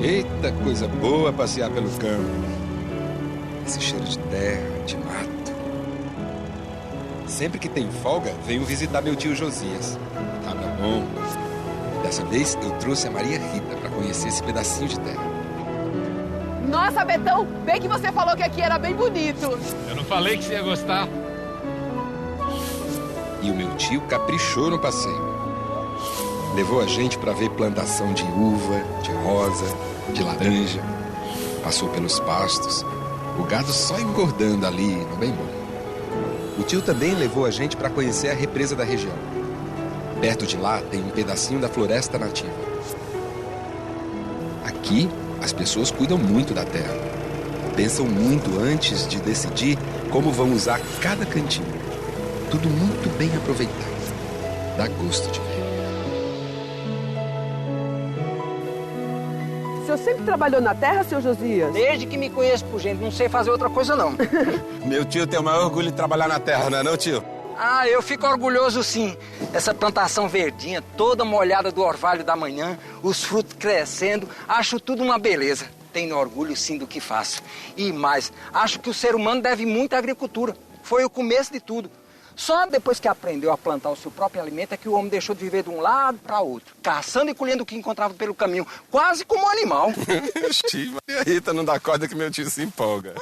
Eita, coisa boa passear pelo campo. Esse cheiro de terra, de mato. Sempre que tem folga, venho visitar meu tio Josias. Tá bom. Dessa vez, eu trouxe a Maria Rita para conhecer esse pedacinho de terra. Nossa, Betão, bem que você falou que aqui era bem bonito. Eu não falei que você ia gostar. E o meu tio caprichou no passeio. Levou a gente para ver plantação de uva, de rosa, de laranja. Passou pelos pastos, o gado só engordando ali, no bem bom. O tio também levou a gente para conhecer a represa da região. Perto de lá tem um pedacinho da floresta nativa. Aqui, as pessoas cuidam muito da terra. Pensam muito antes de decidir como vão usar cada cantinho. Tudo muito bem aproveitado. Dá gosto de ver. O senhor sempre trabalhou na terra, seu Josias? Desde que me conheço por gente, não sei fazer outra coisa, não. Meu tio tem o maior orgulho de trabalhar na terra, não é não, tio? Ah, eu fico orgulhoso, sim. Essa plantação verdinha, toda molhada do orvalho da manhã, os frutos crescendo, acho tudo uma beleza. Tenho orgulho, sim, do que faço. E mais, acho que o ser humano deve muito à agricultura. Foi o começo de tudo. Só depois que aprendeu a plantar o seu próprio alimento é que o homem deixou de viver de um lado para outro, caçando e colhendo o que encontrava pelo caminho, quase como um animal. Maria Rita não dá corda que meu tio se empolga.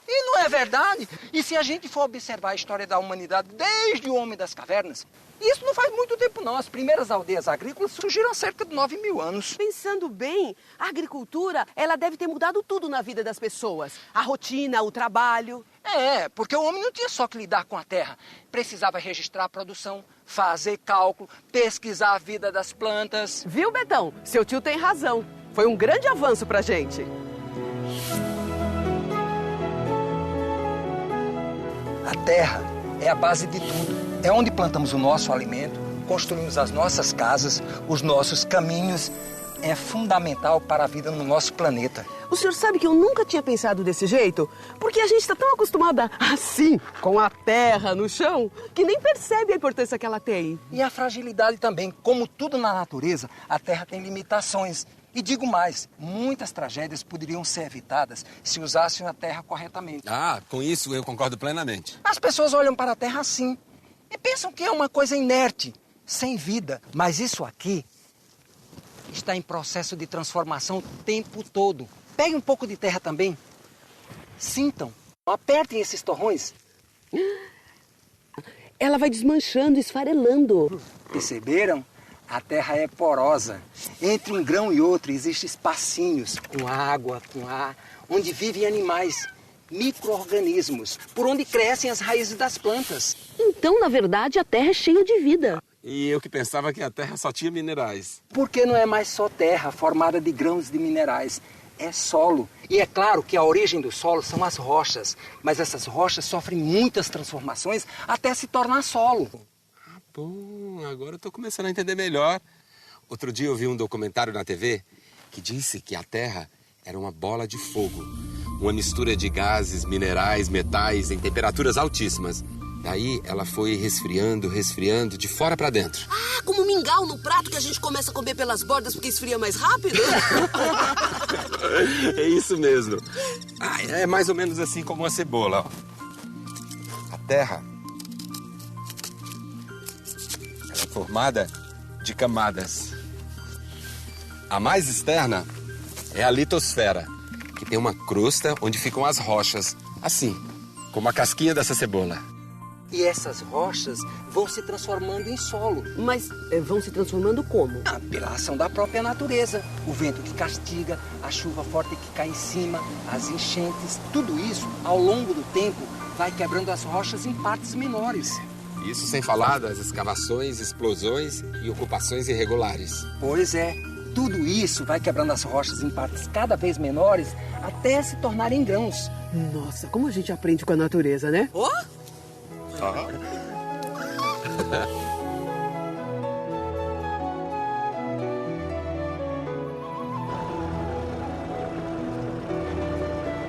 E não é verdade? E se a gente for observar a história da humanidade desde o homem das cavernas, isso não faz muito tempo não. As primeiras aldeias agrícolas surgiram há cerca de 9.000 anos. Pensando bem, a agricultura, ela deve ter mudado tudo na vida das pessoas. A rotina, o trabalho. É, porque o homem não tinha só que lidar com a terra. Precisava registrar a produção, fazer cálculo, pesquisar a vida das plantas. Viu, Betão? Seu tio tem razão. Foi um grande avanço pra gente. A terra é a base de tudo. É onde plantamos o nosso alimento, construímos as nossas casas, os nossos caminhos. É fundamental para a vida no nosso planeta. O senhor sabe que eu nunca tinha pensado desse jeito? Porque a gente está tão acostumada assim, com a terra no chão, que nem percebe a importância que ela tem. E a fragilidade também. Como tudo na natureza, a terra tem limitações. E digo mais, muitas tragédias poderiam ser evitadas se usassem a terra corretamente. Ah, com isso eu concordo plenamente. As pessoas olham para a terra assim e pensam que é uma coisa inerte, sem vida. Mas isso aqui está em processo de transformação o tempo todo. Pegue um pouco de terra também. Sintam. Apertem esses torrões. Ela vai desmanchando, esfarelando. Perceberam? A terra é porosa. Entre um grão e outro existem espacinhos com água, com ar, onde vivem animais, micro-organismos, por onde crescem as raízes das plantas. Então, na verdade, a terra é cheia de vida. E eu que pensava que a terra só tinha minerais. Porque não é mais só terra formada de grãos de minerais. É solo. E é claro que a origem do solo são as rochas. Mas essas rochas sofrem muitas transformações até se tornar solo. Bom, agora eu tô começando a entender melhor. Outro dia eu vi um documentário na TV que disse que a Terra era uma bola de fogo. Uma mistura de gases, minerais, metais em temperaturas altíssimas. Daí ela foi resfriando, resfriando, de fora pra dentro. Ah, como mingau no prato que a gente começa a comer pelas bordas porque esfria mais rápido? É isso mesmo. Ah, é mais ou menos assim como uma cebola, ó. A Terra é formada de camadas. A mais externa é a litosfera, que tem uma crosta onde ficam as rochas, assim, como a casquinha dessa cebola. E essas rochas vão se transformando em solo. Mas vão se transformando como? Pela ação da própria natureza. O vento que castiga, a chuva forte que cai em cima, as enchentes. Tudo isso, ao longo do tempo, vai quebrando as rochas em partes menores. Isso sem falar das escavações, explosões e ocupações irregulares. Pois é. Tudo isso vai quebrando as rochas em partes cada vez menores até se tornarem grãos. Nossa, como a gente aprende com a natureza, né? Ó!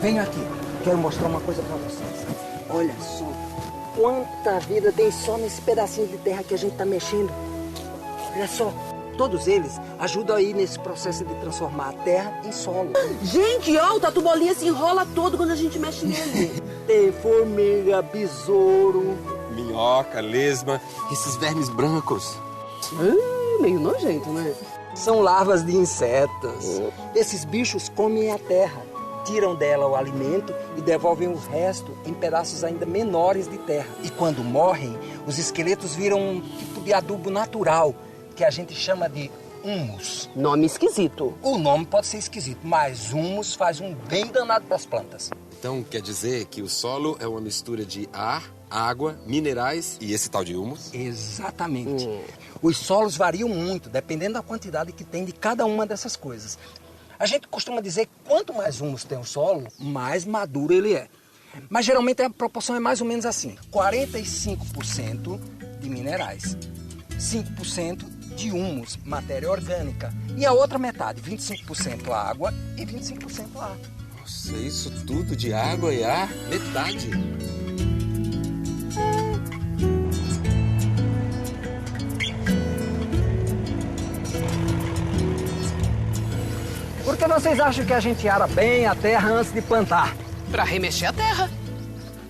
Venha aqui, quero mostrar uma coisa pra vocês. Olha só, quanta vida tem só nesse pedacinho de terra que a gente tá mexendo. Olha só, todos eles ajudam aí nesse processo de transformar a terra em solo. Gente, ó, o tatu bolinha se enrola todo quando a gente mexe nele. Tem formiga, besouro. Minhoca, lesma, esses vermes brancos. Meio nojento, né? São larvas de insetos. Esses bichos comem a terra, tiram dela o alimento e devolvem o resto em pedaços ainda menores de terra. E quando morrem, os esqueletos viram um tipo de adubo natural, que a gente chama de humus. Nome esquisito. O nome pode ser esquisito, mas humus faz um bem danado para as plantas. Então quer dizer que o solo é uma mistura de ar, água, minerais e esse tal de humus? Exatamente. Os solos variam muito, dependendo da quantidade que tem de cada uma dessas coisas. A gente costuma dizer que quanto mais humus tem o solo, mais maduro ele é. Mas geralmente a proporção é mais ou menos assim: 45% de minerais, 5% de humus, matéria orgânica, e a outra metade, 25% água e 25% ar. Nossa, isso tudo de água e ar? Metade. Por que vocês acham que a gente ara bem a terra antes de plantar? Pra remexer a terra.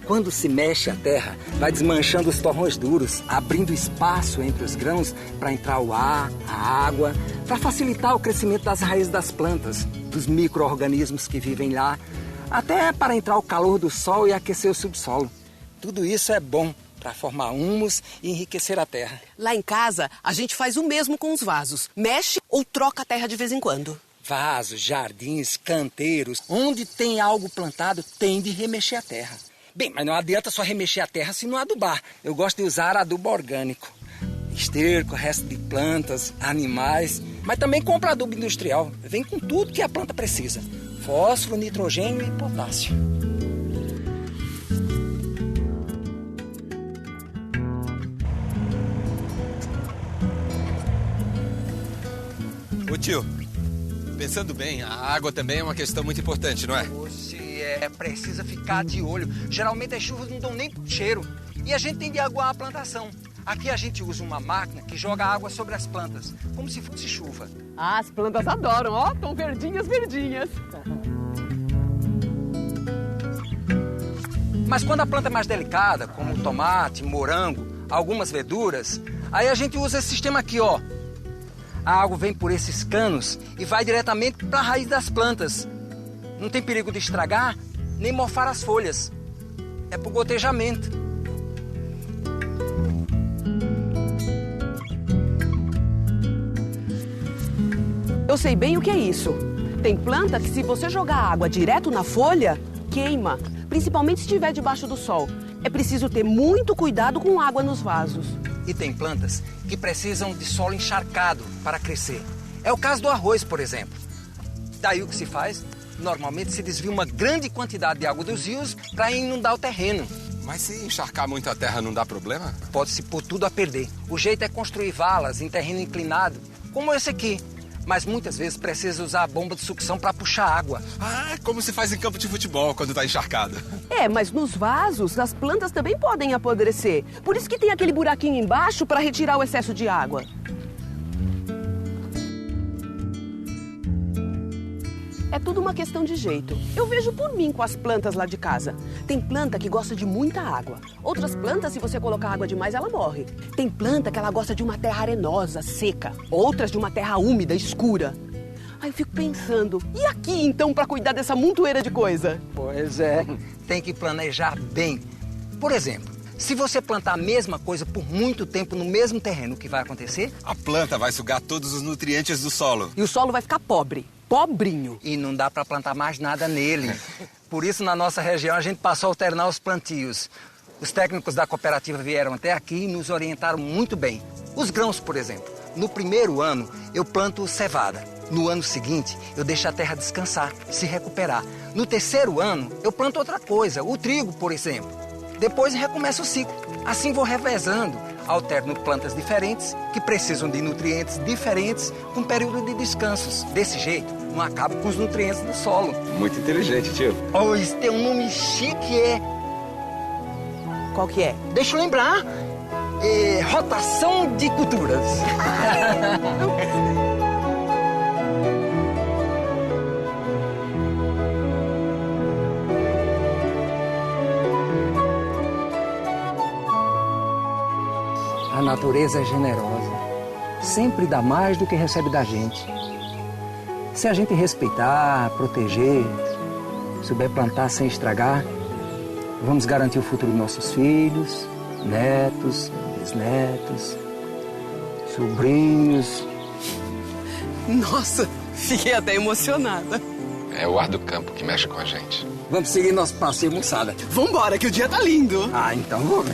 Quando se mexe a terra, vai desmanchando os torrões duros, abrindo espaço entre os grãos para entrar o ar, a água, para facilitar o crescimento das raízes das plantas, dos micro-organismos que vivem lá, até para entrar o calor do sol e aquecer o subsolo. Tudo isso é bom para formar humus e enriquecer a terra. Lá em casa, a gente faz o mesmo com os vasos. Mexe ou troca a terra de vez em quando. Vasos, jardins, canteiros, onde tem algo plantado, tem de remexer a terra. Bem, mas não adianta só remexer a terra se não adubar. Eu gosto de usar adubo orgânico. Esterco, resto de plantas, animais, mas também compra adubo industrial. Vem com tudo que a planta precisa: fósforo, nitrogênio e potássio. Ô tio, pensando bem, a água também é uma questão muito importante, não é? Você precisa ficar de olho. Geralmente as chuvas não dão nem pro cheiro. E a gente tem de aguar a plantação. Aqui a gente usa uma máquina que joga água sobre as plantas, como se fosse chuva. Ah, as plantas adoram, ó, tão verdinhas, verdinhas. Mas quando a planta é mais delicada, como tomate, morango, algumas verduras, aí a gente usa esse sistema aqui, ó. A água vem por esses canos e vai diretamente para a raiz das plantas. Não tem perigo de estragar, nem mofar as folhas. É por gotejamento. Eu sei bem o que é isso. Tem planta que, se você jogar água direto na folha, queima, principalmente se estiver debaixo do sol. É preciso ter muito cuidado com água nos vasos. E tem plantas que precisam de solo encharcado para crescer. É o caso do arroz, por exemplo. Daí o que se faz? Normalmente se desvia uma grande quantidade de água dos rios para inundar o terreno. Mas se encharcar muito a terra não dá problema? Pode-se pôr tudo a perder. O jeito é construir valas em terreno inclinado, como esse aqui. Mas muitas vezes precisa usar a bomba de sucção para puxar água. Ah, como se faz em campo de futebol quando está encharcado. É, mas nos vasos, as plantas também podem apodrecer. Por isso que tem aquele buraquinho embaixo para retirar o excesso de água. É tudo uma questão de jeito. Eu vejo por mim com as plantas lá de casa. Tem planta que gosta de muita água. Outras plantas, se você colocar água demais, ela morre. Tem planta que ela gosta de uma terra arenosa, seca. Outras de uma terra úmida, escura. Aí eu fico pensando, e aqui então para cuidar dessa montoeira de coisa? Pois é, tem que planejar bem. Por exemplo, se você plantar a mesma coisa por muito tempo no mesmo terreno, o que vai acontecer? A planta vai sugar todos os nutrientes do solo. E o solo vai ficar pobre. Pobrinho. E não dá para plantar mais nada nele. Por isso, na nossa região, a gente passou a alternar os plantios. Os técnicos da cooperativa vieram até aqui e nos orientaram muito bem. Os grãos, por exemplo. No primeiro ano, eu planto cevada. No ano seguinte, eu deixo a terra descansar, se recuperar. No terceiro ano, eu planto outra coisa, o trigo, por exemplo. Depois recomeça o ciclo. Assim vou revezando. alterno plantas diferentes, que precisam de nutrientes diferentes, com período de descansos. Desse jeito, não acaba com os nutrientes do solo. Muito inteligente, tio. Pois tem um nome chique, Qual que é? Deixa eu lembrar. Rotação de culturas. A natureza é generosa. Sempre dá mais do que recebe da gente. Se a gente respeitar, proteger, souber plantar sem estragar, vamos garantir o futuro dos nossos filhos, netos, bisnetos, sobrinhos. Nossa, fiquei até emocionada. É o ar do campo que mexe com a gente. Vamos seguir nosso passeio, moçada. Vambora, que o dia tá lindo. Ah, então vamos.